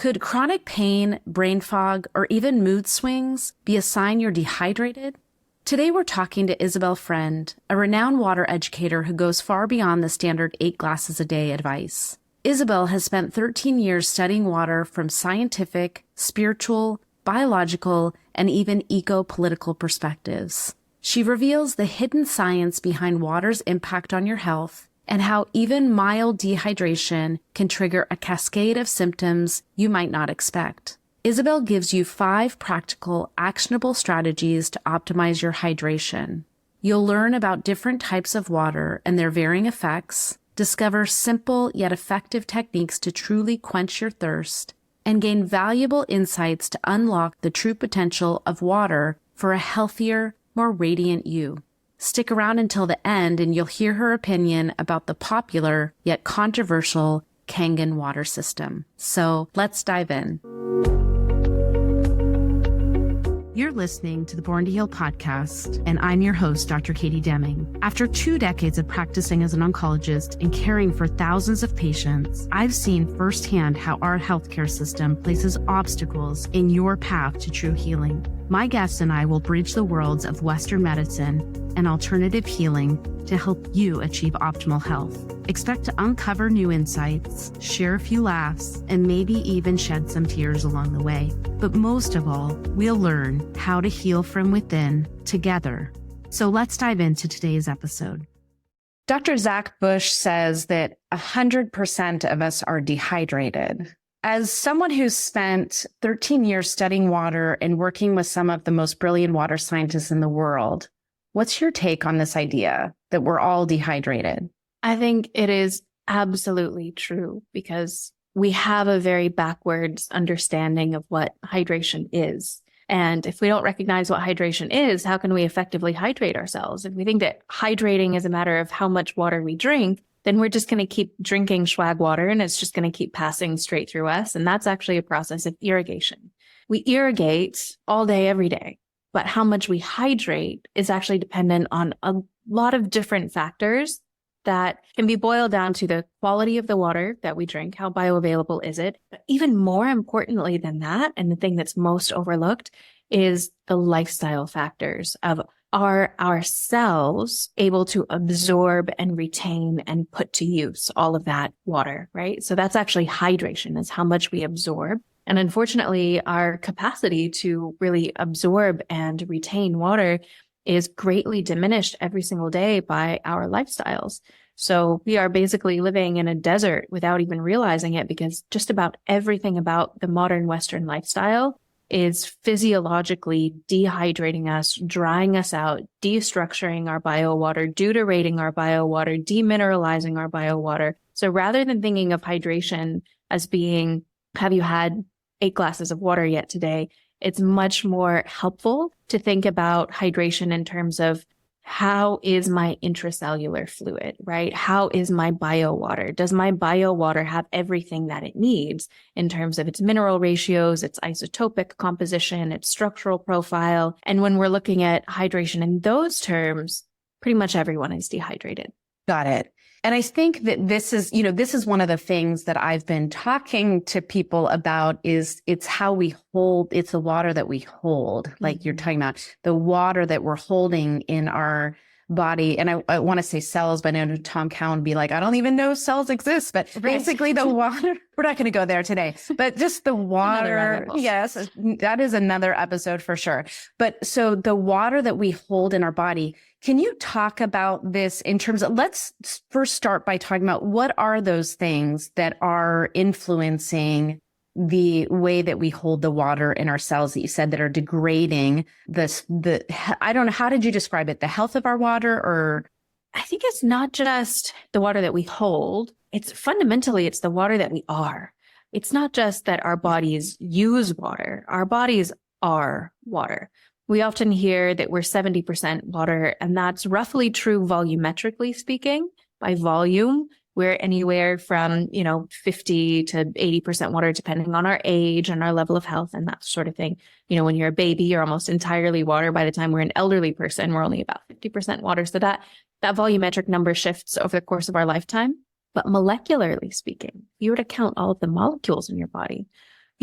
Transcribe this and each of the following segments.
Could chronic pain, brain fog, or even mood swings be a sign you're dehydrated? Today we're talking to Isabel Friend, a renowned water educator who goes far beyond the standard 8 glasses a day advice. Isabel has spent 13 years studying water from scientific, spiritual, biological, and even eco-political perspectives. She reveals the hidden science behind water's impact on your health and how even mild dehydration can trigger a cascade of symptoms you might not expect. Isabel gives you 5 practical, actionable strategies to optimize your hydration. You'll learn about different types of water and their varying effects, discover simple yet effective techniques to truly quench your thirst, and gain valuable insights to unlock the true potential of water for a healthier, more radiant you. Stick around until the end and you'll hear her opinion about the popular yet controversial Kangen water system. So let's dive in. You're listening to the Born to Heal podcast, and I'm your host, Dr. Katie Deming. After 2 decades of practicing as an oncologist and caring for thousands of patients, I've seen firsthand how our healthcare system places obstacles in your path to true healing. My guests and I will bridge the worlds of Western medicine and alternative healing to help you achieve optimal health. Expect to uncover new insights, share a few laughs, and maybe even shed some tears along the way. But most of all, we'll learn how to heal from within together. So let's dive into today's episode. Dr. Zach Bush says that 100% of us are dehydrated. As someone who's spent 13 years studying water and working with some of the most brilliant water scientists in the world, what's your take on this idea that we're all dehydrated? I think it is absolutely true because we have a very backwards understanding of what hydration is. And if we don't recognize what hydration is, how can we effectively hydrate ourselves? If we think that hydrating is a matter of how much water we drink, then we're just going to keep drinking swag water and it's just going to keep passing straight through us. And that's actually a process of irrigation. We irrigate all day, every day. But how much we hydrate is actually dependent on a lot of different factors that can be boiled down to the quality of the water that we drink. How bioavailable is it? But even more importantly than that, and the thing that's most overlooked, is the lifestyle factors of are our cells able to absorb and retain and put to use all of that water, right? So that's actually hydration, is how much we absorb. And unfortunately, our capacity to really absorb and retain water is greatly diminished every single day by our lifestyles. So we are basically living in a desert without even realizing it, because just about everything about the modern Western lifestyle is physiologically dehydrating us, drying us out, destructuring our biowater, deuterating our biowater, demineralizing our biowater. So rather than thinking of hydration as being, have you had 8 glasses of water yet today? It's much more helpful to think about hydration in terms of how is my intracellular fluid, right? How is my biowater? Does my biowater have everything that it needs in terms of its mineral ratios, its isotopic composition, its structural profile? And when we're looking at hydration in those terms, pretty much everyone is dehydrated. Got it. And I think that this is one of the things that I've been talking to people about is it's how we hold, it's the water that we hold. Like you're talking about the water that we're holding in our body. And I want to say cells, but I know Tom Cowan would be like, I don't even know cells exist, but basically the water, we're not going to go there today, but just the water. Yes, that is another episode for sure. But so the water that we hold in our body, can you talk about this in terms of, let's first start by talking about what are those things that are influencing the way that we hold the water in our cells that you said that are degrading I don't know, how did you describe it? The health of our water? Or I think it's not just the water that we hold. It's fundamentally, it's the water that we are. It's not just that our bodies use water. Our bodies are water. We often hear that we're 70% water, and that's roughly true volumetrically speaking. By volume, we're anywhere from, 50 to 80% water, depending on our age and our level of health and that sort of thing. When you're a baby, you're almost entirely water. By the time we're an elderly person, we're only about 50% water. So that volumetric number shifts over the course of our lifetime. But molecularly speaking, if you were to count all of the molecules in your body,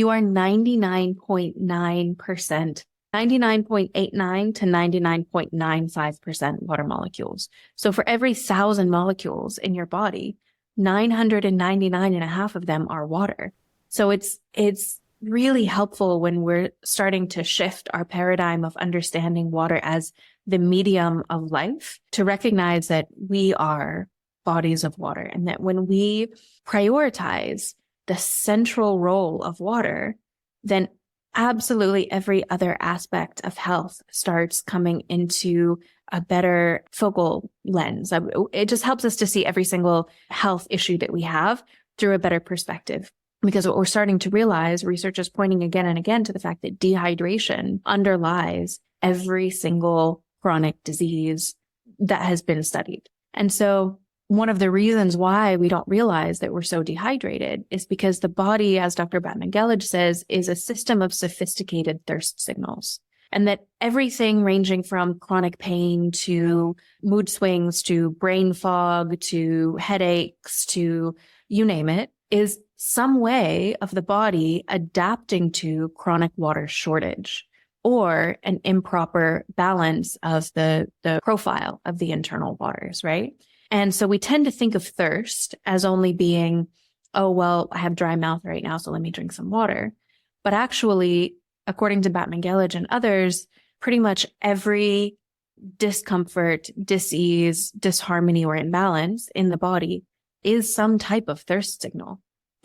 you are 99.9%, 99.89 to 99.95% water molecules. So for every 1,000 molecules in your body, 999 and a half of them are water. So it's really helpful when we're starting to shift our paradigm of understanding water as the medium of life to recognize that we are bodies of water, and that when we prioritize the central role of water, then absolutely every other aspect of health starts coming into a better focal lens. It just helps us to see every single health issue that we have through a better perspective. Because what we're starting to realize, research is pointing again and again to the fact that dehydration underlies every single chronic disease that has been studied. And so one of the reasons why we don't realize that we're so dehydrated is because the body, as Dr. Batman-Gelage says, is a system of sophisticated thirst signals. And that everything ranging from chronic pain to mood swings to brain fog to headaches to you name it is some way of the body adapting to chronic water shortage or an improper balance of the profile of the internal waters, right? And so we tend to think of thirst as only being, oh, well, I have dry mouth right now, so let me drink some water. But actually, according to Batman-Gelage and others, pretty much every discomfort, dis-ease, disharmony, or imbalance in the body is some type of thirst signal.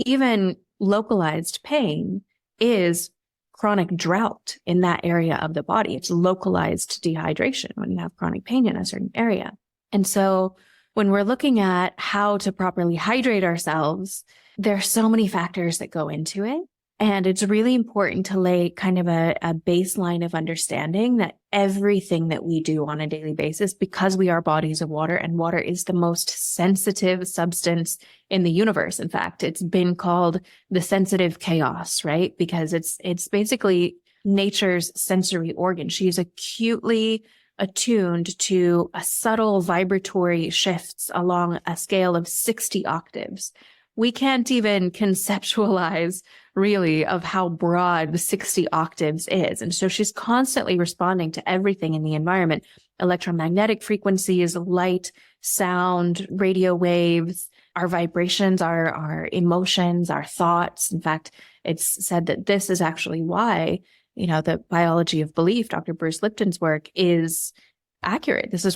Even localized pain is chronic drought in that area of the body. It's localized dehydration when you have chronic pain in a certain area. And so when we're looking at how to properly hydrate ourselves, there are so many factors that go into it. And it's really important to lay kind of a baseline of understanding that everything that we do on a daily basis, because we are bodies of water, and water is the most sensitive substance in the universe. In fact, it's been called the sensitive chaos, right? Because it's basically nature's sensory organ. She's acutely attuned to a subtle vibratory shifts along a scale of 60 octaves. We can't even conceptualize really of how broad the 60 octaves is. And so she's constantly responding to everything in the environment: electromagnetic frequencies, light, sound, radio waves, our vibrations, our emotions, our thoughts. In fact, it's said that this is actually why, the biology of belief, Dr. Bruce Lipton's work, is accurate. This is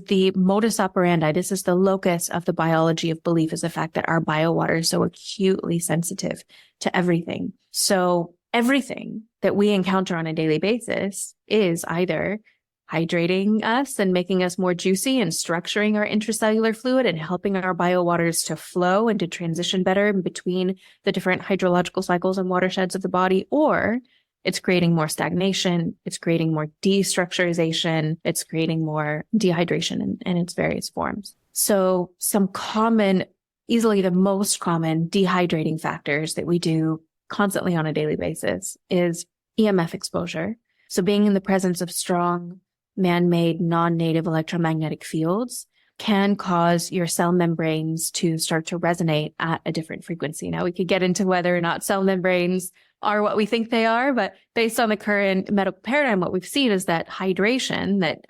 the modus operandi. This is the locus of the biology of belief, is the fact that our biowater is so acutely sensitive to everything. So everything that we encounter on a daily basis is either hydrating us and making us more juicy and structuring our intracellular fluid and helping our biowaters to flow and to transition better in between the different hydrological cycles and watersheds of the body, or it's creating more stagnation, it's creating more destructurization, it's creating more dehydration in its various forms. So some common, easily the most common dehydrating factors that we do constantly on a daily basis is EMF exposure. So being in the presence of strong, man-made, non-native electromagnetic fields can cause your cell membranes to start to resonate at a different frequency. Now, we could get into whether or not cell membranes are what we think they are, but based on the current medical paradigm, what we've seen is that hydration, that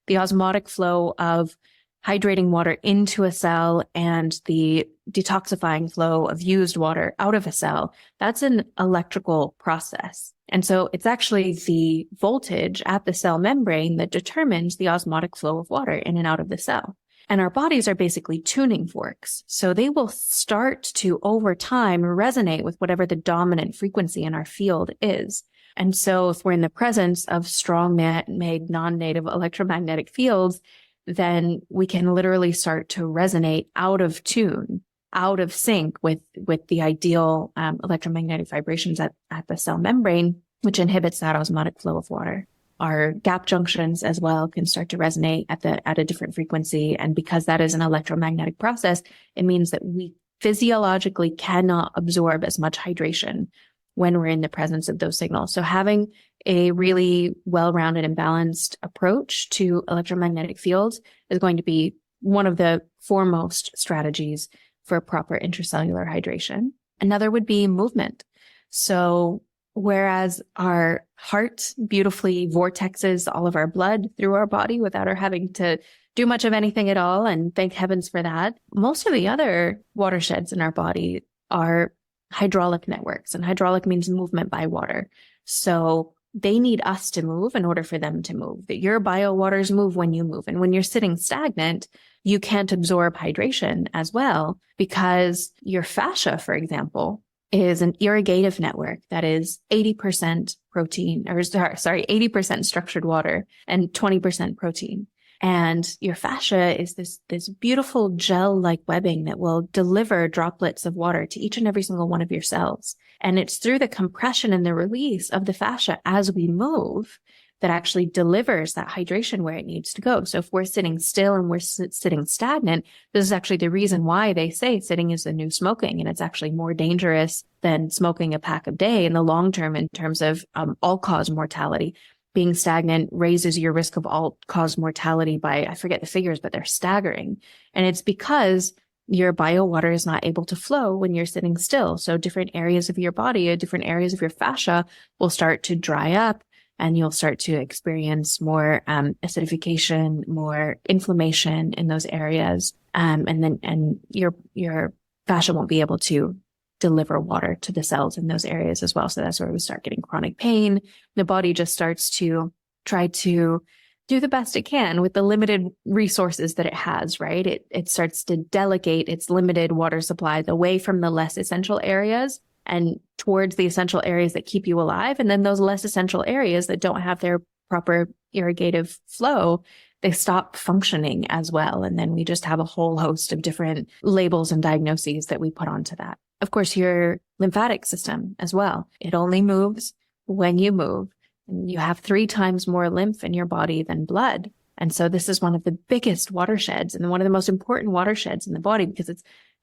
the osmotic flow of hydrating water into a cell and the detoxifying flow of used water out of a cell, that's an electrical process. And so it's actually the voltage at the cell membrane that determines the osmotic flow of water in and out of the cell. And our bodies are basically tuning forks. So they will start to, over time, resonate with whatever the dominant frequency in our field is. And so if we're in the presence of strong man-made, non-native electromagnetic fields, then we can literally start to resonate out of tune, out of sync with the ideal electromagnetic vibrations at the cell membrane, which inhibits that osmotic flow of water. Our gap junctions as well can start to resonate at a different frequency. And because that is an electromagnetic process, it means that we physiologically cannot absorb as much hydration when we're in the presence of those signals. So having a really well-rounded and balanced approach to electromagnetic fields is going to be one of the foremost strategies for proper intracellular hydration. Another would be movement. So whereas our heart beautifully vortexes all of our blood through our body without our having to do much of anything at all, and thank heavens for that, most of the other watersheds in our body are hydraulic networks, and hydraulic means movement by water. So they need us to move in order for them to move. That your biowaters move when you move. And when you're sitting stagnant, you can't absorb hydration as well, because your fascia, for example, is an irrigative network that is 80% protein, or sorry, 80% structured water and 20% protein. And your fascia is this beautiful gel-like webbing that will deliver droplets of water to each and every single one of your cells. And it's through the compression and the release of the fascia as we move that actually delivers that hydration where it needs to go. So if we're sitting still and we're sitting stagnant, this is actually the reason why they say sitting is the new smoking. And it's actually more dangerous than smoking a pack a day in the long term in terms of all-cause mortality. Being stagnant raises your risk of all-cause mortality by, I forget the figures, but they're staggering. And it's because your biowater is not able to flow when you're sitting still. So different areas of your body, different areas of your fascia will start to dry up, and you'll start to experience more acidification, more inflammation in those areas. And your fascia won't be able to deliver water to the cells in those areas as well. So that's where we start getting chronic pain. The body just starts to try to do the best it can with the limited resources that it has, right? It starts to delegate its limited water supplies away from the less essential areas and towards the essential areas that keep you alive. And then those less essential areas that don't have their proper irrigative flow, they stop functioning as well. And then we just have a whole host of different labels and diagnoses that we put onto that. Of course, your lymphatic system as well. It only moves when you move. And you have 3 times more lymph in your body than blood. And so this is one of the biggest watersheds and one of the most important watersheds in the body, because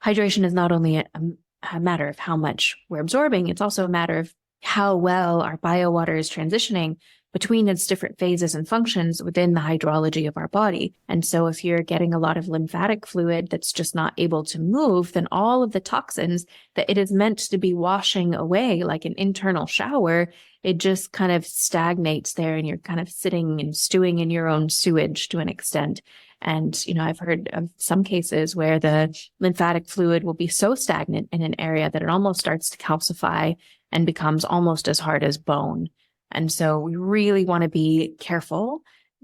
hydration is not only a matter of how much we're absorbing, it's also a matter of how well our biowater is transitioning between its different phases and functions within the hydrology of our body. And so if you're getting a lot of lymphatic fluid that's just not able to move, then all of the toxins that it is meant to be washing away like an internal shower, it just kind of stagnates there, and you're kind of sitting and stewing in your own sewage to an extent. And, I've heard of some cases where the lymphatic fluid will be so stagnant in an area that it almost starts to calcify and becomes almost as hard as bone. And so we really want to be careful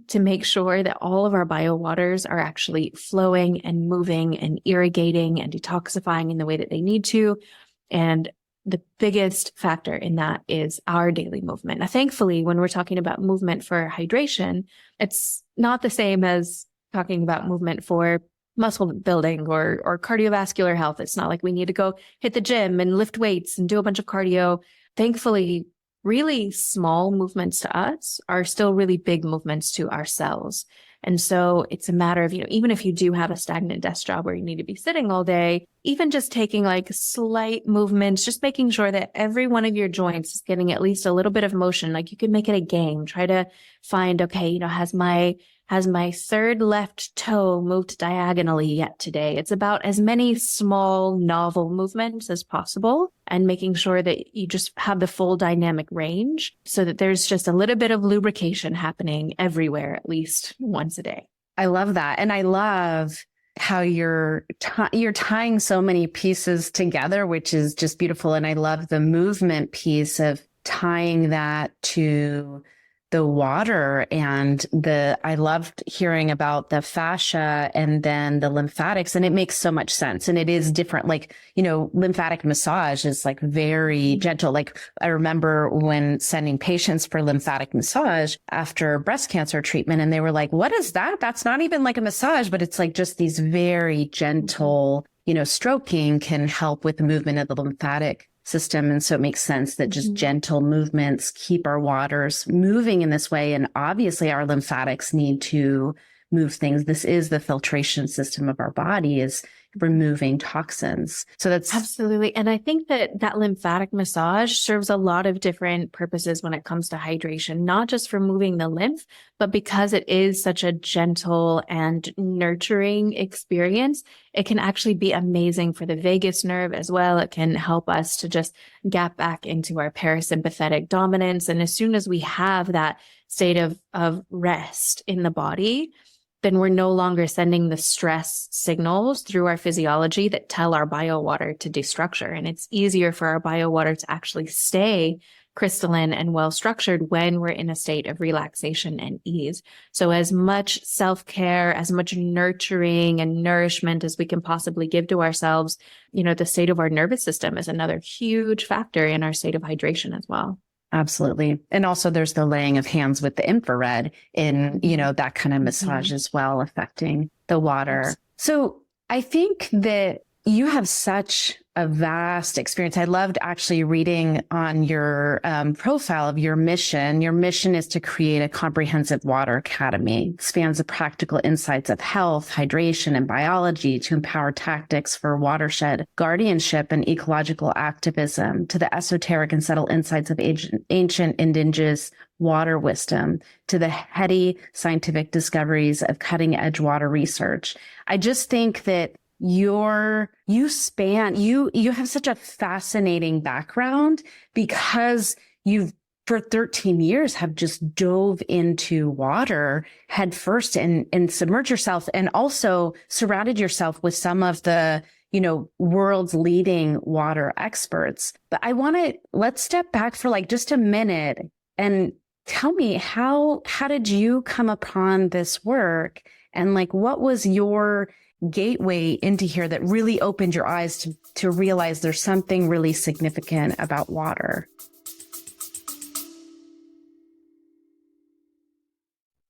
to make sure that all of our biowaters are actually flowing and moving and irrigating and detoxifying in the way that they need to. And the biggest factor in that is our daily movement. Now, thankfully, when we're talking about movement for hydration, it's not the same as talking about movement for muscle building or cardiovascular health. It's not like we need to go hit the gym and lift weights and do a bunch of cardio. Thankfully, really small movements to us are still really big movements to our cells. And so it's a matter of, even if you do have a stagnant desk job where you need to be sitting all day, even just taking like slight movements, just making sure that every one of your joints is getting at least a little bit of motion. Like you could make it a game. Try to find, okay, has my third left toe moved diagonally yet today? It's about as many small, novel movements as possible, and making sure that you just have the full dynamic range so that there's just a little bit of lubrication happening everywhere, at least once a day. I love that. And I love how you're tying so many pieces together, which is just beautiful. And I love the movement piece of tying that to the water, and I loved hearing about the fascia and then the lymphatics, and it makes so much sense. And it is different. Like, lymphatic massage is like very gentle. Like I remember when sending patients for lymphatic massage after breast cancer treatment, and they were like, what is that? That's not even like a massage, but it's like just these very gentle, stroking can help with the movement of the lymphatic system. And so it makes sense that just gentle movements keep our waters moving in this way. And obviously our lymphatics need to move things. This is the filtration system of our body, is removing toxins. So that's Absolutely. And I think that lymphatic massage serves a lot of different purposes when it comes to hydration, not just for moving the lymph, but because it is such a gentle and nurturing experience, it can actually be amazing for the vagus nerve as well. It can help us to just gap back into our parasympathetic dominance. And as soon as we have that state of rest in the body, then we're no longer sending the stress signals through our physiology that tell our biowater to destructure. And it's easier for our biowater to actually stay crystalline and well structured when we're in a state of relaxation and ease. So as much self-care, as much nurturing and nourishment as we can possibly give to ourselves, the state of our nervous system is another huge factor in our state of hydration as well. Absolutely. And also there's the laying of hands with the infrared in, that kind of massage as well, affecting the water. So I think that you have such a vast experience. I loved actually reading on your profile of your mission. Your mission is to create a comprehensive water academy. It spans the practical insights of health, hydration, and biology to empower tactics for watershed guardianship and ecological activism, to the esoteric and subtle insights of ancient indigenous water wisdom, to the heady scientific discoveries of cutting edge water research. I just think that you have such a fascinating background because you've for 13 years have just dove into water head first and submerged yourself and also surrounded yourself with some of the, world's leading water experts. But let's step back for just a minute and tell me how did you come upon this work and what was your gateway into here that really opened your eyes to realize there's something really significant about water?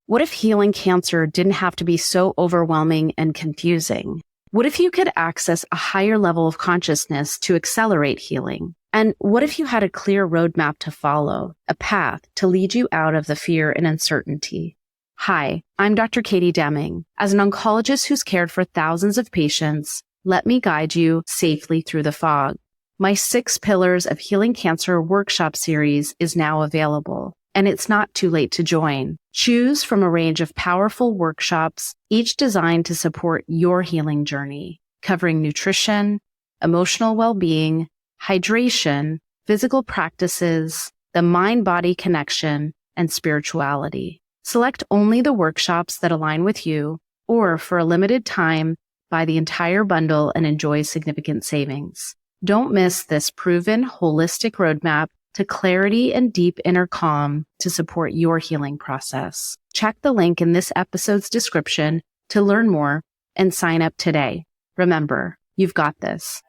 What if healing cancer didn't have to be so overwhelming and confusing? What if you could access a higher level of consciousness to accelerate healing? And what if you had a clear roadmap to follow, a path to lead you out of the fear and uncertainty? Hi, I'm Dr. Katie Deming. As an oncologist who's cared for thousands of patients, let me guide you safely through the fog. My 6 Pillars of Healing Cancer workshop series is now available, and it's not too late to join. Choose from a range of powerful workshops, each designed to support your healing journey, covering nutrition, emotional well-being, hydration, physical practices, the mind-body connection, and spirituality. Select only the workshops that align with you, or for a limited time, buy the entire bundle and enjoy significant savings. Don't miss this proven holistic roadmap to clarity and deep inner calm to support your healing process. Check the link in this episode's description to learn more and sign up today. Remember, you've got this.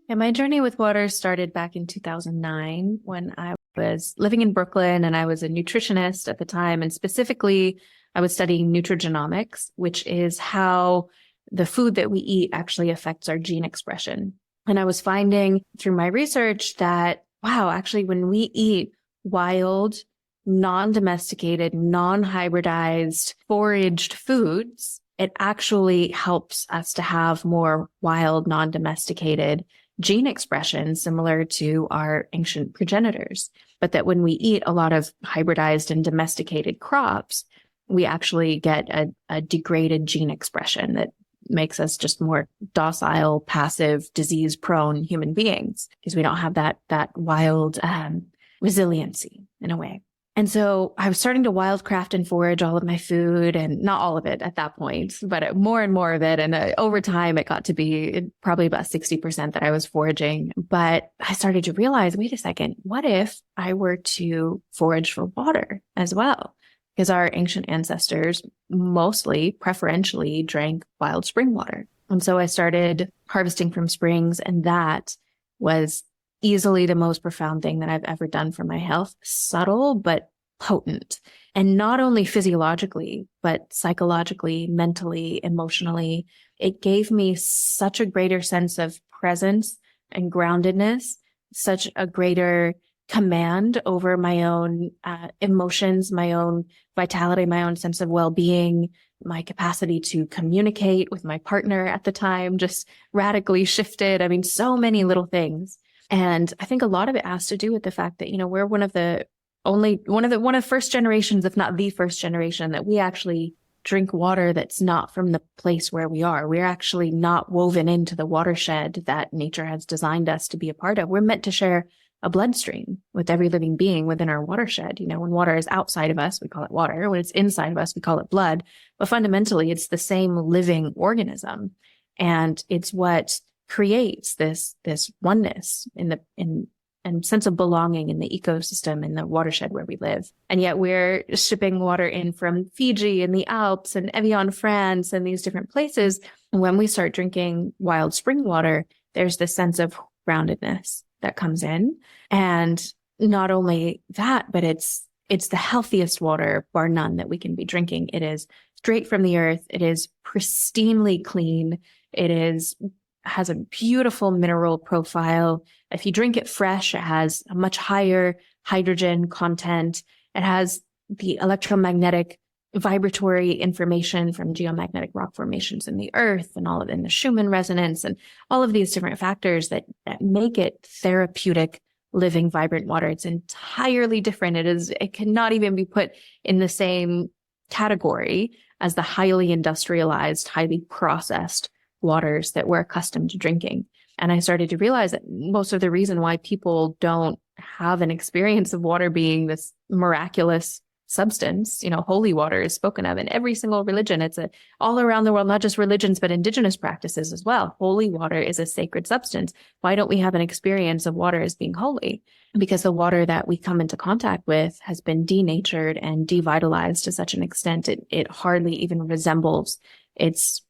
And my journey with water started back in 2009 when I was living in Brooklyn and I was a nutritionist at the time. And specifically, I was studying nutrigenomics, which is how the food that we eat actually affects our gene expression. And I was finding through my research that, wow, actually, when we eat wild, non-domesticated, non-hybridized, foraged foods, it actually helps us to have more wild, non-domesticated gene expression similar to our ancient progenitors. But that when we eat a lot of hybridized and domesticated crops, we actually get a degraded gene expression that makes us just more docile, passive, disease-prone human beings because we don't have that wild resiliency in a way. And so I was starting to wildcraft and forage all of my food, and not all of it at that point, but more and more of it. And over time, it got to be probably about 60% that I was foraging. But I started to realize, wait a second, what if I were to forage for water as well? Because our ancient ancestors mostly, preferentially, drank wild spring water. And so I started harvesting from springs, and that was easily the most profound thing that I've ever done for my health. Subtle, but potent. And not only physiologically, but psychologically, mentally, emotionally. It gave me such a greater sense of presence and groundedness, such a greater command over my own emotions, my own vitality, my own sense of well-being, my capacity to communicate with my partner at the time just radically shifted. I mean, so many little things. And I think a lot of it has to do with the fact that, we're one of the first generations, if not the first generation, that we actually drink water that's not from the place where we are. We're actually not woven into the watershed that nature has designed us to be a part of. We're meant to share a bloodstream with every living being within our watershed. When water is outside of us, we call it water. When it's inside of us, we call it blood. But fundamentally, it's the same living organism. And it's what creates this oneness and sense of belonging in the ecosystem, in the watershed where we live. And yet we're shipping water in from Fiji and the Alps and Evian, France, and these different places. And when we start drinking wild spring water, there's this sense of groundedness that comes in. And not only that, but it's the healthiest water, bar none, that we can be drinking. It is straight from the earth. It is pristinely clean. Has a beautiful mineral profile. If you drink it fresh, it has a much higher hydrogen content. It has the electromagnetic vibratory information from geomagnetic rock formations in the earth and all of it in the Schumann resonance and all of these different factors that make it therapeutic, living, vibrant water. It's entirely different. It cannot even be put in the same category as the highly industrialized, highly processed waters that we're accustomed to drinking. And I started to realize that most of the reason why people don't have an experience of water being this miraculous substance, holy water is spoken of in every single religion. It's all around the world, not just religions, but indigenous practices as well. Holy water is a sacred substance. Why don't we have an experience of water as being holy? Because the water that we come into contact with has been denatured and devitalized to such an extent it hardly even resembles its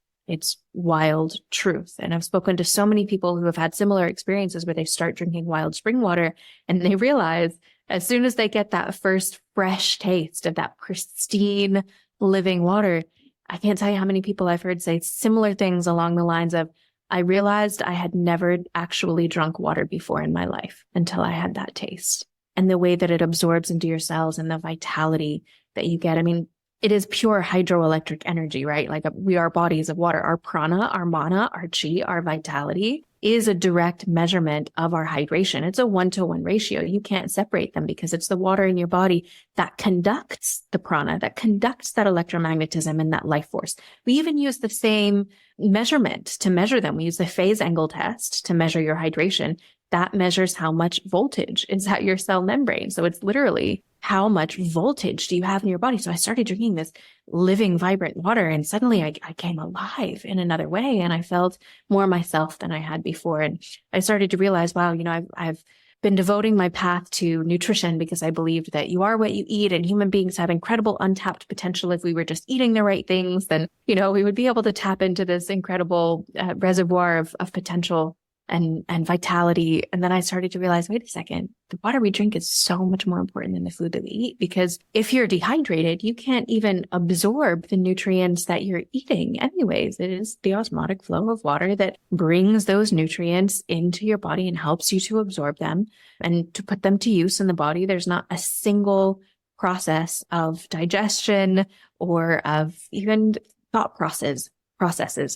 wild truth. And I've spoken to so many people who have had similar experiences where they start drinking wild spring water and they realize as soon as they get that first fresh taste of that pristine living water, I can't tell you how many people I've heard say similar things along the lines of, I realized I had never actually drunk water before in my life until I had that taste. And the way that it absorbs into your cells and the vitality that you get. I mean, it is pure hydroelectric energy, right? Like we are bodies of water. Our prana, our mana, our chi, our vitality is a direct measurement of our hydration. It's a 1-to-1 ratio. You can't separate them because it's the water in your body that conducts the prana, that conducts that electromagnetism and that life force. We even use the same measurement to measure them. We use the phase angle test to measure your hydration. That measures how much voltage is at your cell membrane. So it's literally how much voltage do you have in your body? So I started drinking this living, vibrant water and suddenly I came alive in another way and I felt more myself than I had before. And I started to realize, wow, I've been devoting my path to nutrition because I believed that you are what you eat and human beings have incredible untapped potential. If we were just eating the right things, then, we would be able to tap into this incredible reservoir of potential and vitality. And then I started to realize, wait a second, the water we drink is so much more important than the food that we eat, because if you're dehydrated, you can't even absorb the nutrients that you're eating anyways. It is the osmotic flow of water that brings those nutrients into your body and helps you to absorb them and to put them to use in the body. There's not a single process of digestion or of even thought processes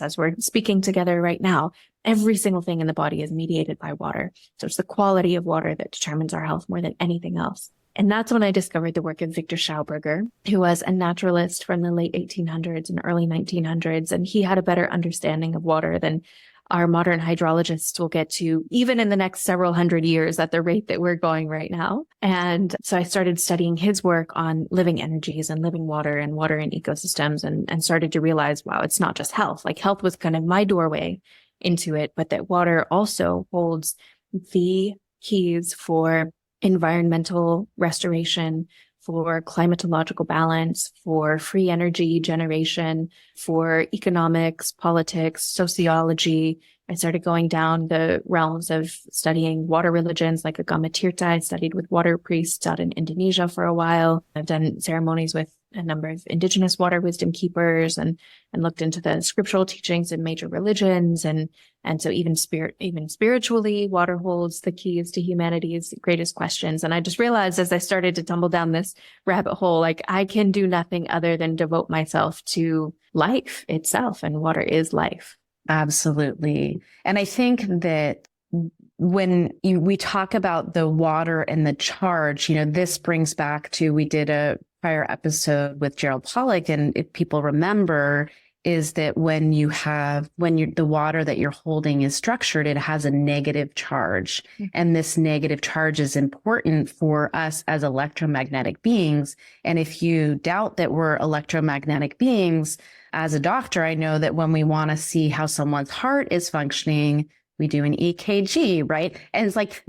as we're speaking together right now. Every single thing in the body is mediated by water. So it's the quality of water that determines our health more than anything else. And that's when I discovered the work of Victor Schauberger, who was a naturalist from the late 1800s and early 1900s. And he had a better understanding of water than our modern hydrologists will get to, even in the next several hundred years at the rate that we're going right now. And so I started studying his work on living energies and living water and water in ecosystems and started to realize, wow, it's not just health. Like health was kind of my doorway into it, but that water also holds the keys for environmental restoration, for climatological balance, for free energy generation, for economics, politics, sociology. I started going down the realms of studying water religions like Agama Tirta. I studied with water priests out in Indonesia for a while. I've done ceremonies with a number of indigenous water wisdom keepers and looked into the scriptural teachings in major religions and And so even spiritually, water holds the keys to humanity's greatest questions. And I just realized as I started to tumble down this rabbit hole, like I can do nothing other than devote myself to life itself, and water is life. Absolutely. And I think that when we talk about the water and the charge, this brings back to, we did a prior episode with Gerald Pollack, and if people remember, is that when the water that you're holding is structured, it has a negative charge. Mm-hmm. And this negative charge is important for us as electromagnetic beings. And if you doubt that we're electromagnetic beings, as a doctor, I know that when we want to see how someone's heart is functioning, we do an EKG, right? And it's like,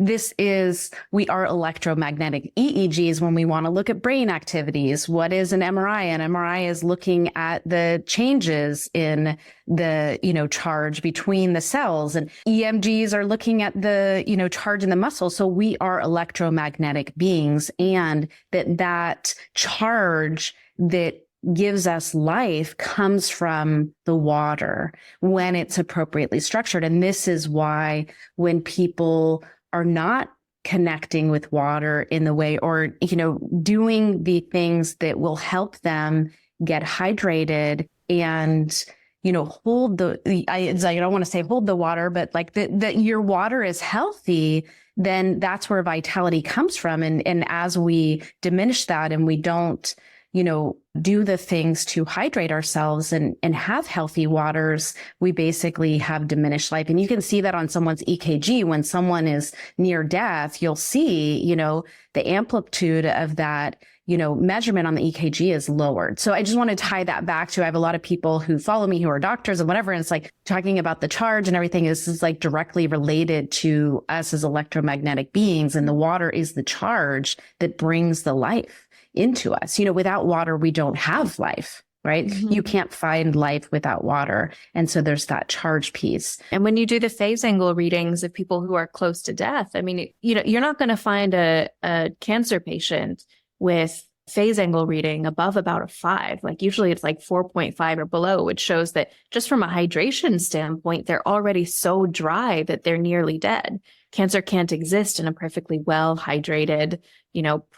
we are electromagnetic. EEG is when we want to look at brain activities. What is an MRI? An MRI is looking at the changes in the, charge between the cells, and EMGs are looking at the, charge in the muscle. So we are electromagnetic beings, and that charge that gives us life comes from the water when it's appropriately structured. And this is why when people are not connecting with water in the way, or, doing the things that will help them get hydrated and, hold I don't want to say hold the water, but like that your water is healthy, then that's where vitality comes from. And as we diminish that and we don't, do the things to hydrate ourselves and have healthy waters, we basically have diminished life. And you can see that on someone's EKG. When someone is near death, you'll see, the amplitude of that, measurement on the EKG is lowered. So I just want to tie that back to, I have a lot of people who follow me who are doctors and whatever. And it's like talking about the charge and everything is like directly related to us as electromagnetic beings. And the water is the charge that brings the life into us. Without water, we don't have life, right? Mm-hmm. You can't find life without water. And so there's that charge piece. And when you do the phase angle readings of people who are close to death, I mean, you're not going to find a cancer patient with phase angle reading above about a 5. Like usually it's like 4.5 or below, which shows that just from a hydration standpoint, they're already so dry that they're nearly dead. Cancer can't exist in a perfectly well hydrated,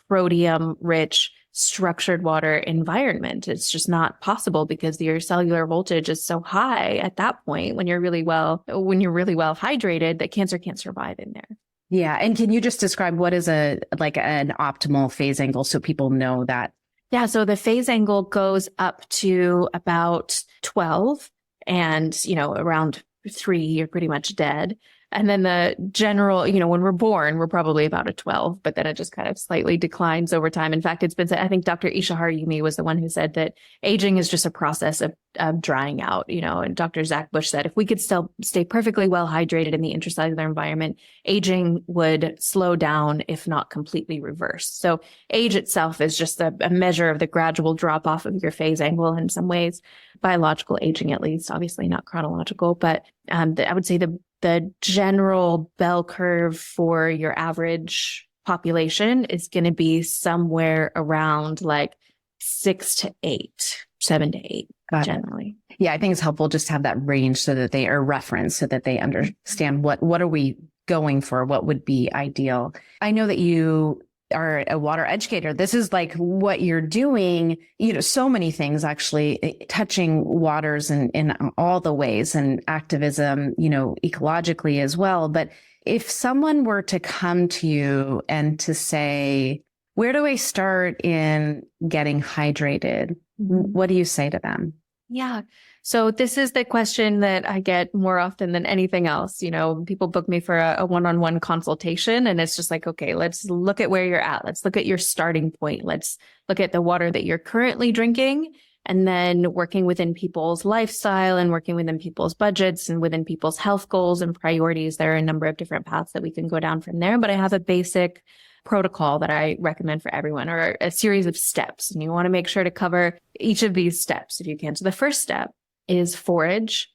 proteum rich, structured water environment. It's just not possible because your cellular voltage is so high at that point when you're really well hydrated that cancer can't survive in there. Yeah. And can you just describe what is an optimal phase angle so people know that? Yeah. So the phase angle goes up to about 12 and, around 3, you're pretty much dead. And then the general, when we're born, we're probably about a 12, but then it just kind of slightly declines over time. In fact, it's been said, I think Dr. Ishihara Yumi was the one who said that aging is just a process of drying out, and Dr. Zach Bush said, if we could still stay perfectly well hydrated in the intracellular environment, aging would slow down, if not completely reverse. So age itself is just a measure of the gradual drop off of your phase angle in some ways, biological aging, at least, obviously not chronological, but I would say the general bell curve for your average population is going to be somewhere around like 6 to 8, 7 to 8, generally. Yeah, I think it's helpful just to have that range so that they are referenced, so that they understand what are we going for, what would be ideal. I know that you are a water educator. This is like what you're doing, so many things actually touching waters in all the ways, and activism, ecologically as well. But if someone were to come to you and to say, where do I start in getting hydrated? What do you say to them? Yeah. So this is the question that I get more often than anything else. People book me for a one-on-one consultation, and it's just like, okay, let's look at where you're at. Let's look at your starting point. Let's look at the water that you're currently drinking, and then working within people's lifestyle and working within people's budgets and within people's health goals and priorities. There are a number of different paths that we can go down from there, but I have a basic protocol that I recommend for everyone, or a series of steps. And you want to make sure to cover each of these steps if you can. So the first step is forage,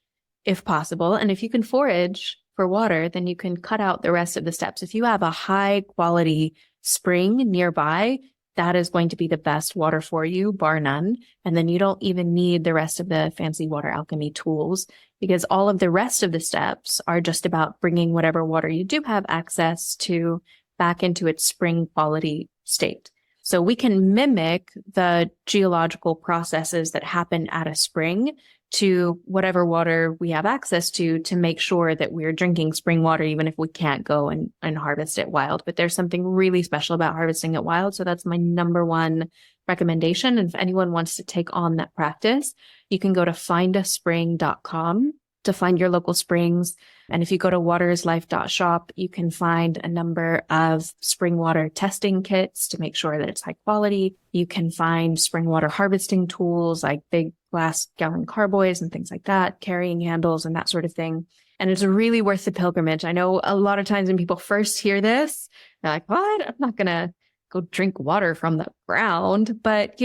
if possible. And if you can forage for water, then you can cut out the rest of the steps. If you have a high quality spring nearby, that is going to be the best water for you, bar none. And then you don't even need the rest of the fancy water alchemy tools. because all of the rest of the steps are just about bringing whatever water you do have access to back into its spring quality state. So we can mimic the geological processes that happen at a spring to whatever water we have access to make sure that we're drinking spring water, even if we can't go and harvest it wild. But there's something really special about harvesting it wild. So that's my number one recommendation. And if anyone wants to take on that practice, you can go to findaspring.com to find your local springs. And if you go to waterislife.shop, you can find a number of spring water testing kits to make sure that it's high quality. You can find spring water harvesting tools like big glass gallon carboys and things like that, carrying handles and that sort of thing. And it's really worth the pilgrimage. I know a lot of times when people first hear this, they're like, what? I'm not going to go drink water from the ground. But,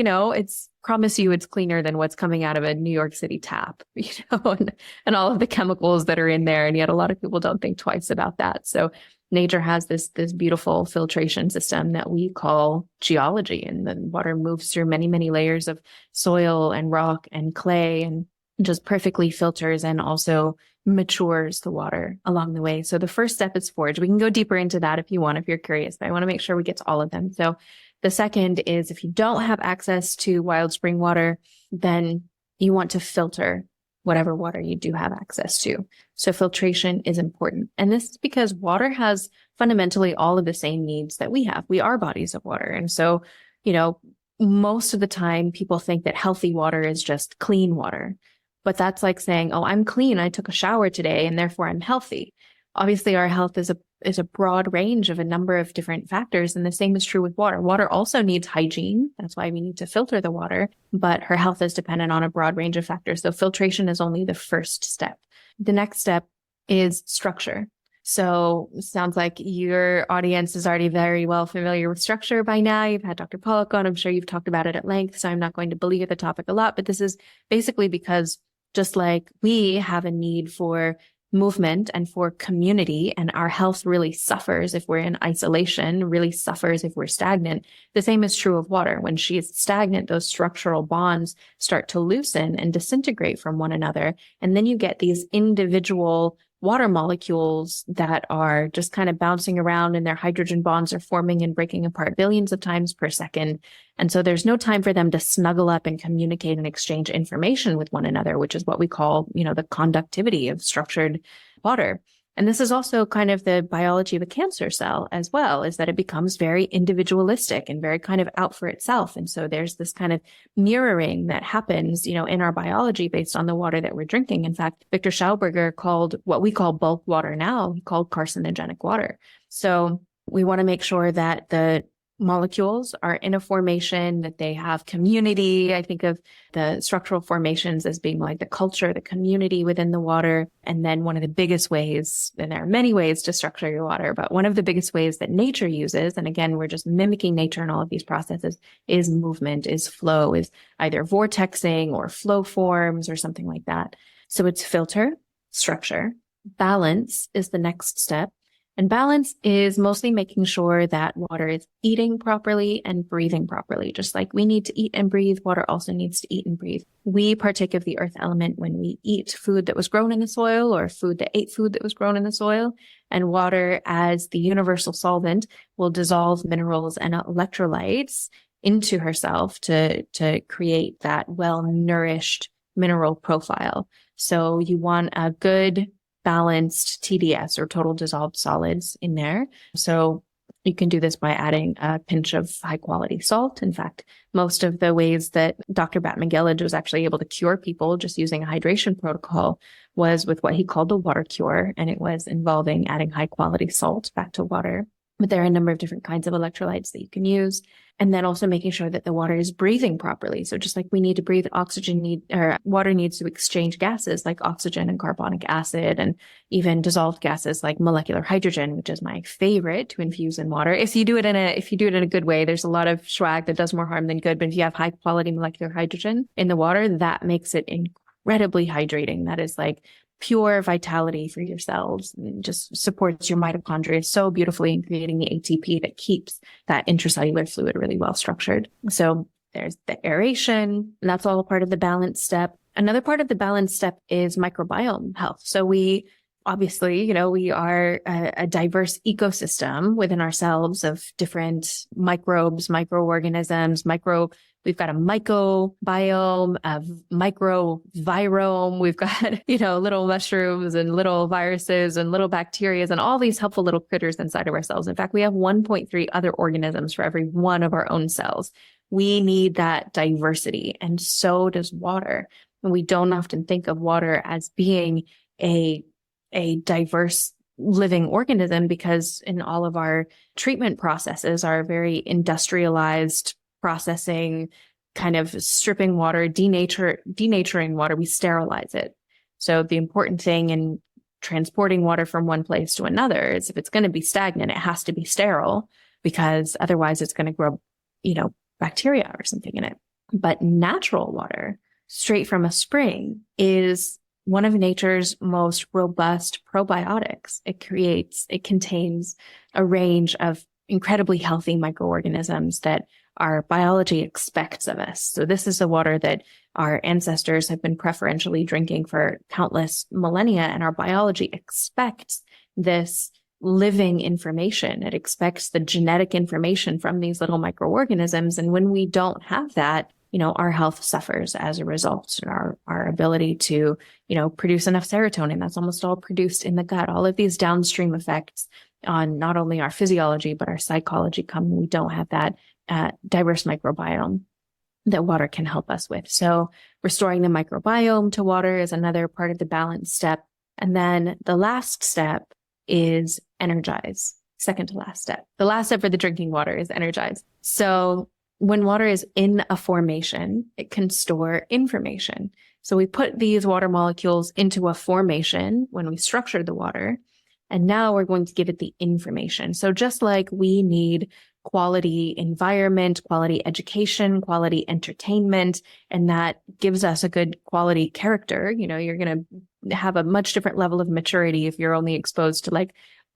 promise you it's cleaner than what's coming out of a New York City tap, and all of the chemicals that are in there. And yet a lot of people don't think twice about that. So nature has this beautiful filtration system that we call geology. And the water moves through many, many layers of soil and rock and clay and just perfectly filters and also matures the water along the way. So the first step is forage. We can go deeper into that if you want, if you're curious, but I want to make sure we get to all of them. So the second is if you don't have access to wild spring water, then you want to filter whatever water you do have access to. So filtration is important. And this is because water has fundamentally all of the same needs that we have. We are bodies of water. And so, most of the time people think that healthy water is just clean water. But that's like saying, oh, I'm clean. I took a shower today and therefore I'm healthy. Obviously, our health is a broad range of a number of different factors. And the same is true with water. Water also needs hygiene. That's why we need to filter the water. But her health is dependent on a broad range of factors. So filtration is only the first step. The next step is structure. So it sounds like your audience is already very well familiar with structure by now. You've had Dr. Pollock on. I'm sure you've talked about it at length. So I'm not going to belabor the topic a lot. But this is basically because just like we have a need for movement and for community, and our health really suffers if we're in isolation, really suffers if we're stagnant. The same is true of water. When she is stagnant, those structural bonds start to loosen and disintegrate from one another. And then you get these individual water molecules that are just kind of bouncing around, and their hydrogen bonds are forming and breaking apart billions of times per second. And so there's no time for them to snuggle up and communicate and exchange information with one another, which is what we call, the conductivity of structured water. And this is also kind of the biology of a cancer cell as well, is that it becomes very individualistic and very kind of out for itself. And so there's this kind of mirroring that happens, in our biology based on the water that we're drinking. In fact, Victor Schauberger called what we call bulk water now, he called carcinogenic water. So we want to make sure that the molecules are in a formation, that they have community. I think of the structural formations as being like the culture, the community within the water. And then one of the biggest ways, and there are many ways to structure your water, but one of the biggest ways that nature uses, and again, we're just mimicking nature in all of these processes, is movement, is flow, is either vortexing or flow forms or something like that. So it's filter, structure. Balance is the next step. And balance is mostly making sure that water is eating properly and breathing properly. Just like we need to eat and breathe, water also needs to eat and breathe. We partake of the earth element when we eat food that was grown in the soil, or food that ate food that was grown in the soil. And water, as the universal solvent, will dissolve minerals and electrolytes into herself to create that well-nourished mineral profile. So you want a good balanced TDS, or total dissolved solids, in there. So you can do this by adding a pinch of high quality salt. In fact, most of the ways that Dr. Batman-Gellage was actually able to cure people just using a hydration protocol was with what he called the water cure. And it was involving adding high quality salt back to water. But there are a number of different kinds of electrolytes that you can use. And then also making sure that the water is breathing properly. So just like we need to breathe, water needs to exchange gases like oxygen and carbonic acid, and even dissolved gases like molecular hydrogen, which is my favorite to infuse in water. If you do it in a good way, there's a lot of swag that does more harm than good. But if you have high quality molecular hydrogen in the water, that makes it incredibly hydrating. That is like pure vitality for your cells, and just supports your mitochondria so beautifully in creating the ATP that keeps that intracellular fluid really well structured. So there's the aeration, and that's all a part of the balance step. Another part of the balance step is microbiome health. So we obviously, we are a diverse ecosystem within ourselves of different microbes, microorganisms, we've got a mycobiome, a microvirome. We've got, little mushrooms and little viruses and little bacteria and all these helpful little critters inside of ourselves. In fact, we have 1.3 other organisms for every one of our own cells. We need that diversity, and so does water. And we don't often think of water as being a diverse living organism, because in all of our treatment processes are very industrialized processing, kind of stripping water, denaturing water. We sterilize it. So the important thing in transporting water from one place to another is, if it's going to be stagnant, it has to be sterile, because otherwise it's going to grow, bacteria or something in it. But natural water, straight from a spring, is one of nature's most robust probiotics. It contains a range of incredibly healthy microorganisms that our biology expects of us. So this is the water that our ancestors have been preferentially drinking for countless millennia, and our biology expects this living information. It expects the genetic information from these little microorganisms. And when we don't have that, our health suffers as a result. Our ability to, produce enough serotonin, that's almost all produced in the gut. All of these downstream effects on not only our physiology, but our psychology come when we don't have that diverse microbiome that water can help us with. So restoring the microbiome to water is another part of the balance step. And then the last step is energize. Second to last step. The last step for the drinking water is energize. So when water is in a formation, it can store information. So we put these water molecules into a formation when we structure the water, and now we're going to give it the information. So just like we need quality environment, quality education, quality entertainment, and that gives us a good quality character, you're going to have a much different level of maturity if you're only exposed to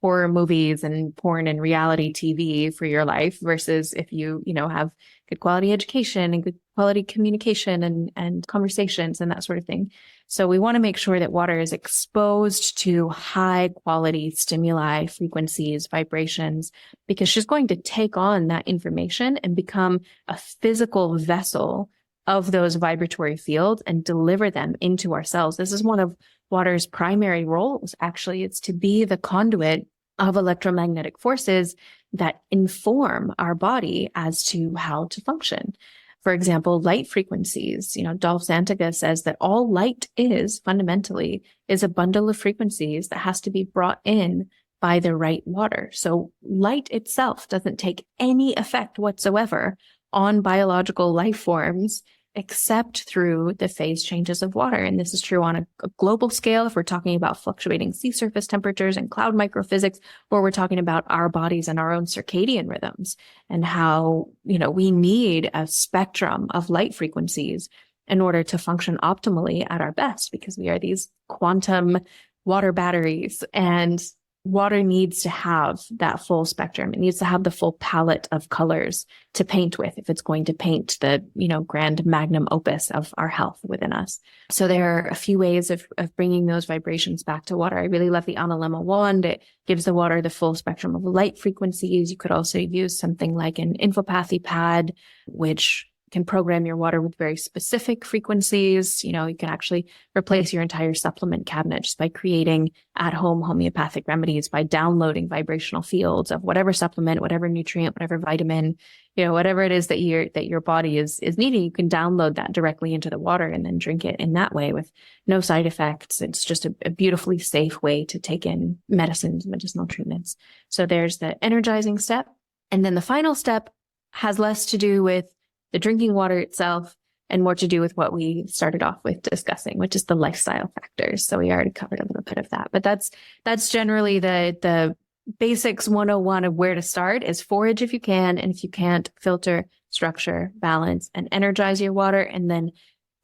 horror movies and porn and reality TV for your life, versus if you, have good quality education and good quality communication and conversations and that sort of thing. So we want to make sure that water is exposed to high quality stimuli, frequencies, vibrations, because she's going to take on that information and become a physical vessel of those vibratory fields and deliver them into our cells. This is one of water's primary roles, actually. It's to be the conduit of electromagnetic forces that inform our body as to how to function. For example, light frequencies. Dolph Zantiga says that all light is fundamentally is a bundle of frequencies that has to be brought in by the right water. So light itself doesn't take any effect whatsoever on biological life forms except through the phase changes of water. And this is true on a global scale if we're talking about fluctuating sea surface temperatures and cloud microphysics, or we're talking about our bodies and our own circadian rhythms, and how, we need a spectrum of light frequencies in order to function optimally at our best, because we are these quantum water batteries, and water needs to have that full spectrum. It needs to have the full palette of colors to paint with if it's going to paint the, grand magnum opus of our health within us. So there are a few ways of bringing those vibrations back to water. I really love the Analemma wand. It gives the water the full spectrum of light frequencies. You could also use something like an infopathy pad, which can program your water with very specific frequencies. You can actually replace your entire supplement cabinet just by creating at-home homeopathic remedies, by downloading vibrational fields of whatever supplement, whatever nutrient, whatever vitamin, whatever it is that your body is needing. You can download that directly into the water and then drink it in that way with no side effects. It's just a beautifully safe way to take in medicines, medicinal treatments. So there's the energizing step. And then the final step has less to do with the drinking water itself and more to do with what we started off with discussing, which is the lifestyle factors. So we already covered a little bit of that, but that's generally the basics 101 of where to start is forage if you can. And if you can't, filter, structure, balance, and energize your water, and then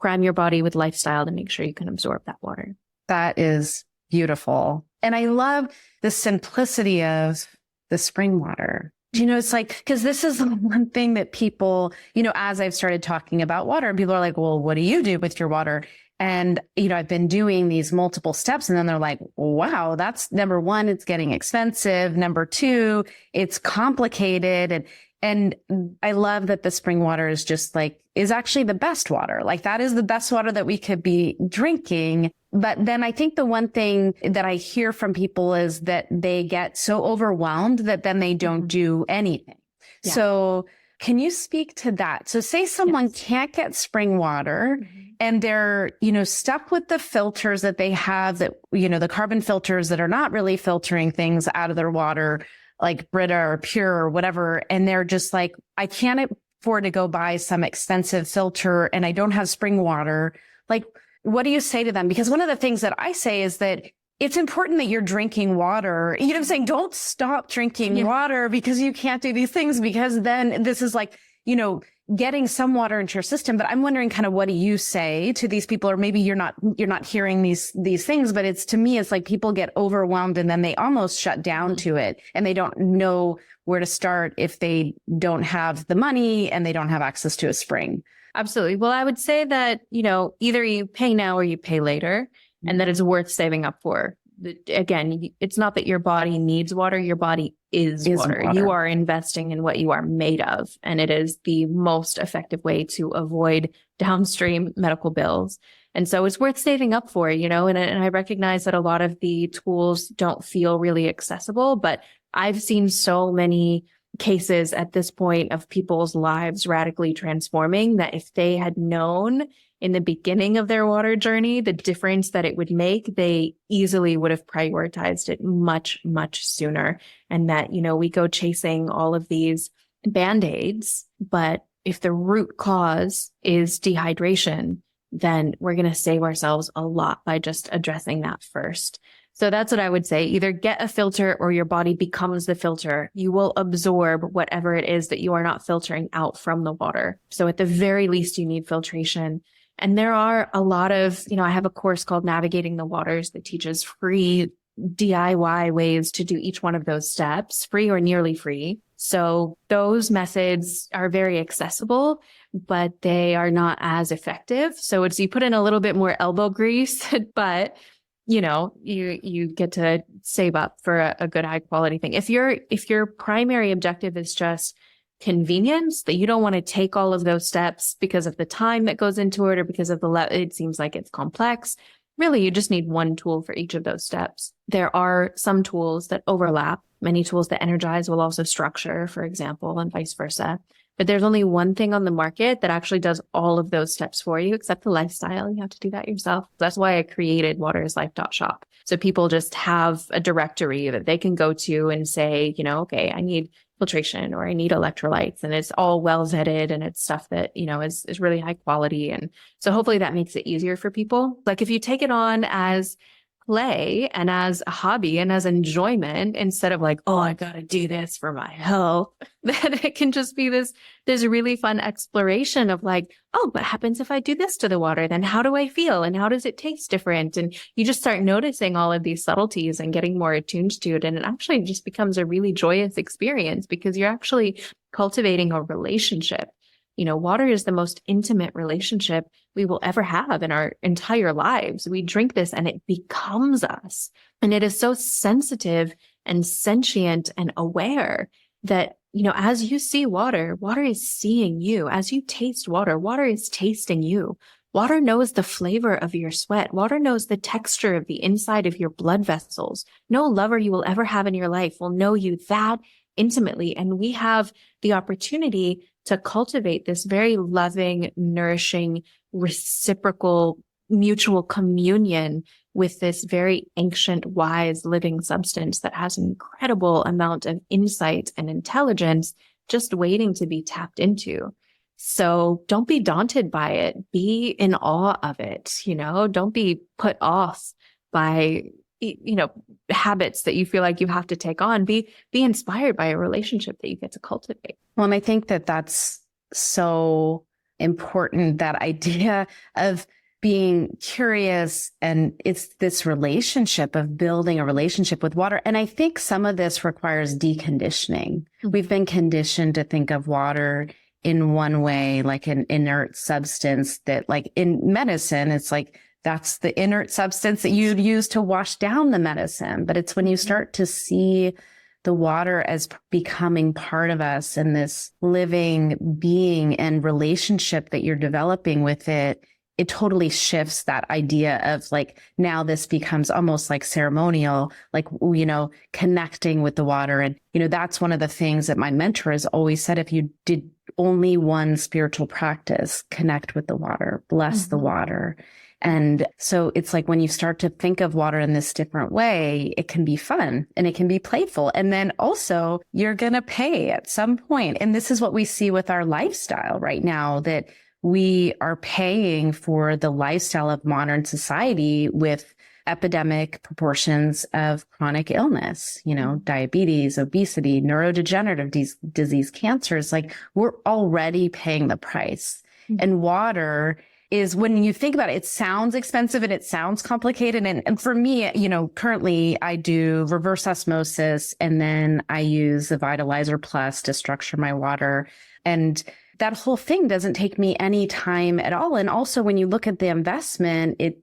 prime your body with lifestyle to make sure you can absorb that water. That is beautiful. And I love the simplicity of the spring water. It's like, because this is the one thing that people, as I've started talking about water, people are like, well, what do you do with your water? And, I've been doing these multiple steps, and then they're like, wow, that's number one, it's getting expensive. Number two, it's complicated. And I love that the spring water is just is actually the best water. Like, that is the best water that we could be drinking. But then I think the one thing that I hear from people is that they get so overwhelmed that then they don't do anything. Yeah. So can you speak to that? So say someone can't get spring water and they're, stuck with the filters that they have that, the carbon filters that are not really filtering things out of their water, like Brita or Pure or whatever. And they're just like, I can't afford to go buy some expensive filter and I don't have spring water. Like, what do you say to them? Because one of the things that I say is that it's important that you're drinking water. You know what I'm saying? Don't stop drinking water because you can't do these things, because then this is like, getting some water into your system. But I'm wondering kind of, what do you say to these people? Or maybe you're not hearing these things, but to me, it's like people get overwhelmed and then they almost shut down to it and they don't know where to start if they don't have the money and they don't have access to a spring. Absolutely. Well, I would say that, either you pay now or you pay later, and that it's worth saving up for. Again, it's not that your body needs water. Your body is water. You are investing in what you are made of. And it is the most effective way to avoid downstream medical bills. And so it's worth saving up for, and I recognize that a lot of the tools don't feel really accessible, but I've seen so many cases at this point of people's lives radically transforming, that if they had known in the beginning of their water journey the difference that it would make, they easily would have prioritized it much, much sooner. And that, we go chasing all of these Band-Aids, but if the root cause is dehydration, then we're going to save ourselves a lot by just addressing that first. So that's what I would say. Either get a filter or your body becomes the filter. You will absorb whatever it is that you are not filtering out from the water. So at the very least, you need filtration. And there are a lot of, I have a course called Navigating the Waters that teaches free DIY ways to do each one of those steps, free or nearly free. So those methods are very accessible, but they are not as effective. So you put in a little bit more elbow grease, but you get to save up for a good high quality thing. If your primary objective is just convenience, that you don't want to take all of those steps because of the time that goes into it or because of it seems like it's complex. Really, you just need one tool for each of those steps. There are some tools that overlap. Many tools that energize will also structure, for example, and vice versa. But there's only one thing on the market that actually does all of those steps for you, except the lifestyle. You have to do that yourself. That's why I created waterislife.shop. So people just have a directory that they can go to and say, okay, I need filtration or I need electrolytes, and it's all well vetted and it's stuff that, is really high quality. And so hopefully that makes it easier for people. Like if you take it on as play and as a hobby and as enjoyment, instead of like, oh, I gotta do this for my health, then it can just be this really fun exploration of like, oh, what happens if I do this to the water? Then how do I feel? And how does it taste different? And you just start noticing all of these subtleties and getting more attuned to it. And it actually just becomes a really joyous experience because you're actually cultivating a relationship. Water is the most intimate relationship we will ever have in our entire lives. We drink this and it becomes us. And it is so sensitive and sentient and aware that, as you see water, water is seeing you. As you taste water, water is tasting you. Water knows the flavor of your sweat. Water knows the texture of the inside of your blood vessels. No lover you will ever have in your life will know you that intimately. And we have the opportunity to cultivate this very loving, nourishing, reciprocal, mutual communion with this very ancient, wise, living substance that has an incredible amount of insight and intelligence just waiting to be tapped into. So don't be daunted by it. Be in awe of it. Don't be put off by habits that you feel like you have to take on. Be inspired by a relationship that you get to cultivate. Well, and I think that that's so important, that idea of being curious, and it's this relationship of building a relationship with water. And I think some of this requires deconditioning. We've been conditioned to think of water in one way, like an inert substance that, like in medicine, it's like that's the inert substance that you'd use to wash down the medicine. But it's when you start to see the water as becoming part of us and this living being and relationship that you're developing with it, it totally shifts that idea of like, now this becomes almost like ceremonial, like, connecting with the water. And, that's one of the things that my mentor has always said, if you did only one spiritual practice, connect with the water, bless the water. And so it's like when you start to think of water in this different way, it can be fun and it can be playful. And then also you're going to pay at some point. And this is what we see with our lifestyle right now, that we are paying for the lifestyle of modern society with epidemic proportions of chronic illness, diabetes, obesity, neurodegenerative disease, cancers. Like, we're already paying the price. And water is, when you think about it, it sounds expensive and it sounds complicated. And for me, currently I do reverse osmosis, and then I use the Vitalizer Plus to structure my water. And that whole thing doesn't take me any time at all. And also, when you look at the investment, it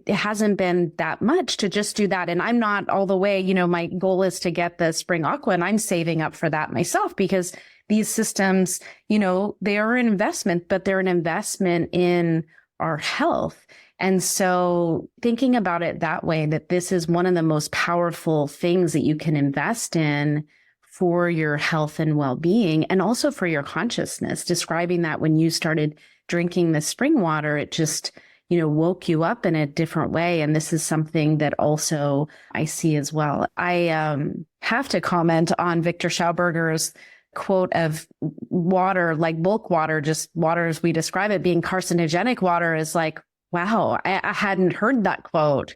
hasn't been that much to just do that. And I'm not all the way, my goal is to get the Spring Aqua, and I'm saving up for that myself, because these systems, they are an investment, but they're an investment in our health. And so thinking about it that way, that this is one of the most powerful things that you can invest in for your health and well-being, and also for your consciousness. Describing that when you started drinking the spring water, it just, woke you up in a different way. And this is something that also I see as well. I have to comment on Victor Schauberger's quote of water, like bulk water, just water as we describe it, being carcinogenic water, is like, wow, I hadn't heard that quote,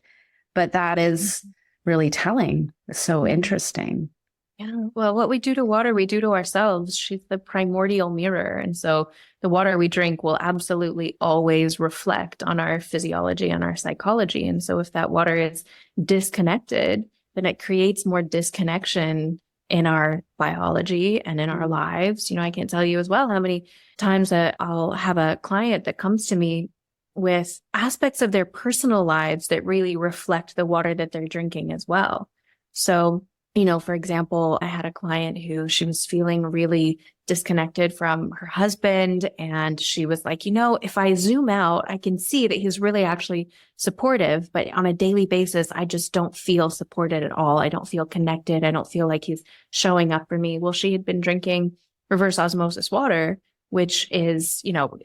but that is really telling. So interesting. Yeah. Well, what we do to water, we do to ourselves. She's the primordial mirror. And so the water we drink will absolutely always reflect on our physiology and our psychology. And so if that water is disconnected, then it creates more disconnection in our biology and in our lives. I can't tell you as well how many times that I'll have a client that comes to me with aspects of their personal lives that really reflect the water that they're drinking as well. So, for example, I had a client who, she was feeling really disconnected from her husband. And she was like, if I zoom out, I can see that he's really actually supportive, but on a daily basis, I just don't feel supported at all. I don't feel connected. I don't feel like he's showing up for me. Well, she had been drinking reverse osmosis water, which is,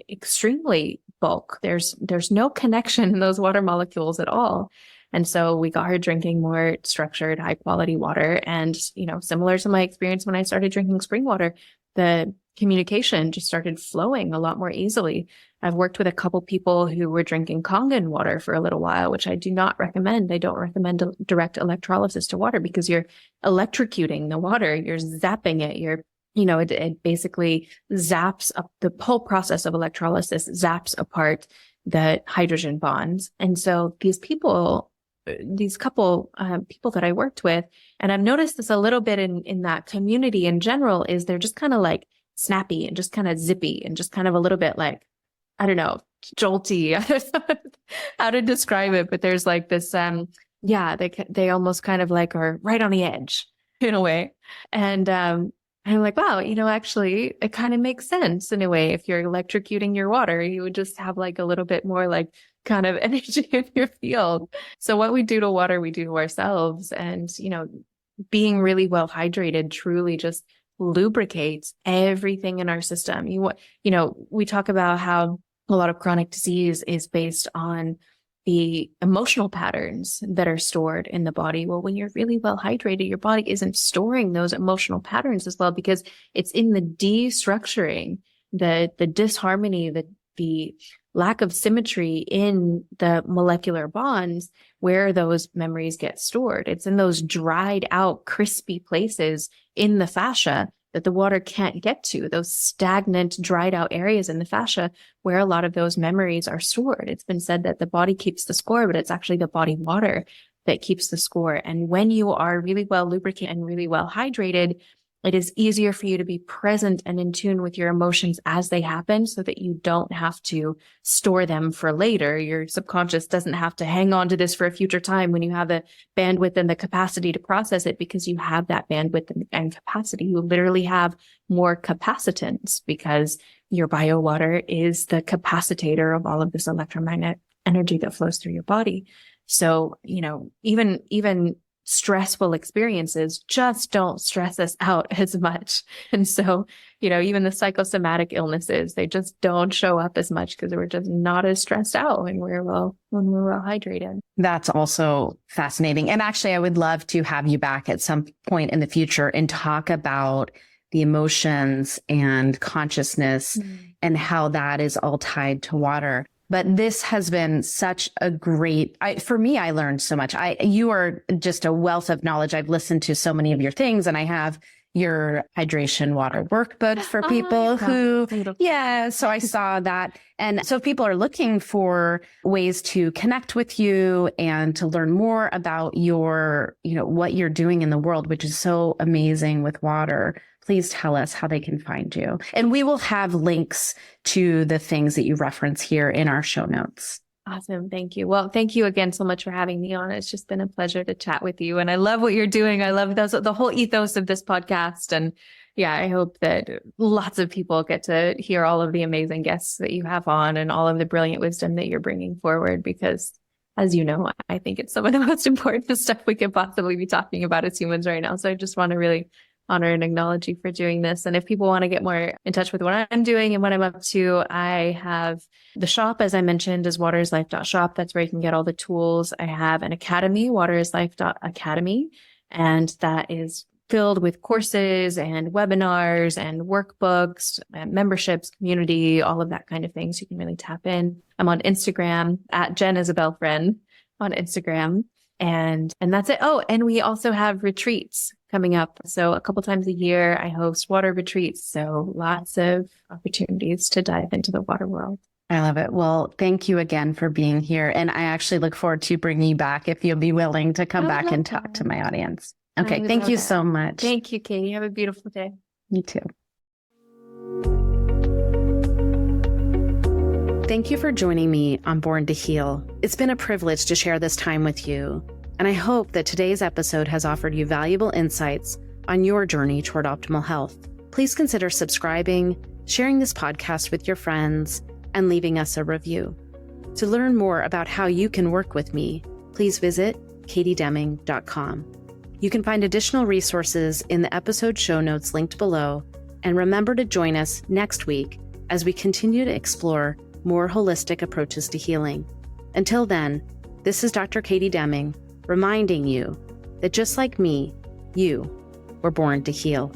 extremely bulk. There's no connection in those water molecules at all. And so we got her drinking more structured, high quality water. And, similar to my experience when I started drinking spring water, the communication just started flowing a lot more easily. I've worked with a couple people who were drinking Kangen water for a little while, which I do not recommend. I don't recommend direct electrolysis to water, because you're electrocuting the water. You're zapping it. It basically zaps up the whole process of electrolysis, zaps apart the hydrogen bonds. And so these couple people that I worked with, and I've noticed this a little bit in that community in general, is they're just kind of like snappy and just kind of zippy and just kind of a little bit like, I don't know, jolty. I don't know how to describe it, but there's like this, they almost kind of like are right on the edge in a way. And, I'm like, wow, actually, it kind of makes sense in a way. If you're electrocuting your water, you would just have like a little bit more like kind of energy in your field. So what we do to water, we do to ourselves. And, being really well hydrated truly just lubricates everything in our system. We talk about how a lot of chronic disease is based on the emotional patterns that are stored in the body. Well, when you're really well hydrated, your body isn't storing those emotional patterns as well, because it's in the destructuring, the disharmony, the lack of symmetry in the molecular bonds where those memories get stored. It's in those dried out, crispy places in the fascia that the water can't get to, those stagnant, dried out areas in the fascia where a lot of those memories are stored. It's been said that the body keeps the score, but it's actually the body water that keeps the score. And when you are really well lubricated and really well hydrated, it is easier for you to be present and in tune with your emotions as they happen so that you don't have to store them for later. Your subconscious doesn't have to hang on to this for a future time when you have the bandwidth and the capacity to process it, because you have that bandwidth and capacity. You literally have more capacitance because your bio water is the capacitator of all of this electromagnetic energy that flows through your body. So, even stressful experiences just don't stress us out as much. And so, even the psychosomatic illnesses, they just don't show up as much because we're just not as stressed out when we're well hydrated. That's also fascinating. And actually, I would love to have you back at some point in the future and talk about the emotions and consciousness and how that is all tied to water. But this has been such a great, for me, I learned so much. You are just a wealth of knowledge. I've listened to so many of your things, and I have your hydration water workbook for people so I saw that. And so if people are looking for ways to connect with you and to learn more about your, what you're doing in the world, which is so amazing with water, please tell us how they can find you. And we will have links to the things that you reference here in our show notes. Awesome. Thank you. Well, thank you again so much for having me on. It's just been a pleasure to chat with you. And I love what you're doing. I love the whole ethos of this podcast. And yeah, I hope that lots of people get to hear all of the amazing guests that you have on and all of the brilliant wisdom that you're bringing forward, because as you know, I think it's some of the most important stuff we could possibly be talking about as humans right now. So I just want to really honor and acknowledge you for doing this. And if people want to get more in touch with what I'm doing and what I'm up to, I have the shop, as I mentioned, is waterislife.shop. That's where you can get all the tools. I have an academy, waterislife.academy, and that is filled with courses and webinars and workbooks and memberships, community, all of that kind of thing. So you can really tap in. I'm on Instagram at Isabel Friend on Instagram. And that's it. Oh, and we also have retreats coming up. So a couple times a year, I host water retreats. So lots of opportunities to dive into the water world. I love it. Well, thank you again for being here. And I actually look forward to bringing you back if you'll be willing to come back and talk to my audience. Okay. Thank you so much. Thank you, Katie. Have a beautiful day. You too. Thank you for joining me on Born to Heal. It's been a privilege to share this time with you, and I hope that today's episode has offered you valuable insights on your journey toward optimal health. Please consider subscribing, sharing this podcast with your friends, and leaving us a review. To learn more about how you can work with me, please visit katiedeming.com. You can find additional resources in the episode show notes linked below, and remember to join us next week as we continue to explore more holistic approaches to healing. Until then, this is Dr. Katie Deming, reminding you that just like me, you were born to heal.